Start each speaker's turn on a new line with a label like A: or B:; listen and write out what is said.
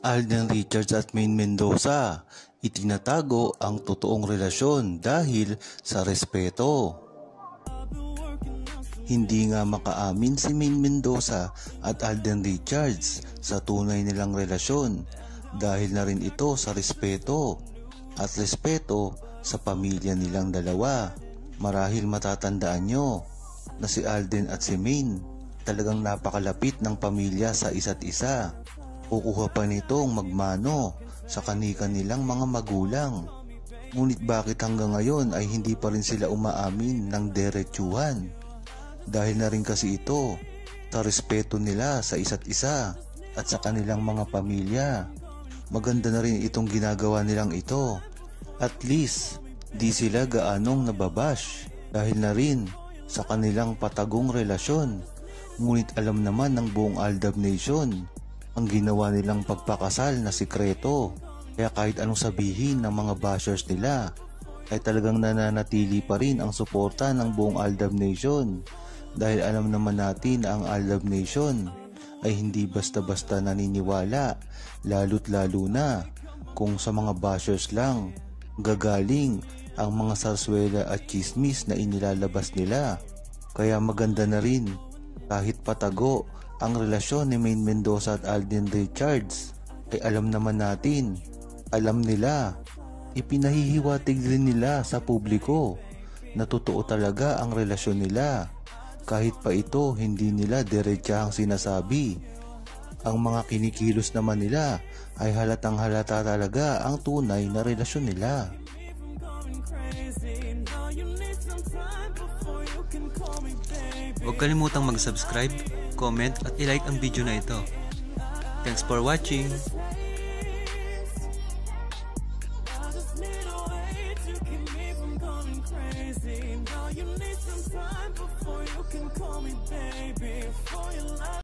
A: Alden Richards at Maine Mendoza, itinatago ang totoong relasyon dahil sa respeto. Hindi nga makaamin si Maine Mendoza at Alden Richards sa tunay nilang relasyon dahil na rin ito sa respeto at respeto sa pamilya nilang dalawa. Marahil matatandaan nyo na si Alden at si Maine talagang napakalapit ng pamilya sa isa't isa. Kukuha pa nitong magmano sa kani-kanilang mga magulang. Ngunit bakit hanggang ngayon ay hindi pa rin sila umaamin ng diretsuhan? Dahil na rin kasi ito sa respeto nila sa isa't isa at sa kanilang mga pamilya. Maganda na rin itong ginagawa nilang ito. At least di sila gaanong nababash dahil na rin sa kanilang patagong relasyon. Ngunit alam naman ng buong Aldab Nation ang ginawa nilang pagpakasal na sikreto. Kaya kahit anong sabihin ng mga bashers nila ay talagang nananatili pa rin ang suporta ng buong Aldab Nation. Dahil alam naman natin na ang Aldab Nation ay hindi basta-basta naniniwala, lalo't lalo na kung sa mga bashers lang gagaling ang mga sarswela at chismis na inilalabas nila. Kaya maganda na rin kahit patago ang relasyon ni Maine Mendoza at Alden Richards ay alam naman natin, alam nila, ipinahihiwatig rin nila sa publiko na totoo talaga ang relasyon nila. Kahit pa ito hindi nila diretsahang sinasabi. Ang mga kinikilos naman nila ay halatang halata talaga ang tunay na relasyon nila.
B: Huwag kalimutang mag-subscribe, comment at i-like ang video na ito. Thanks for watching!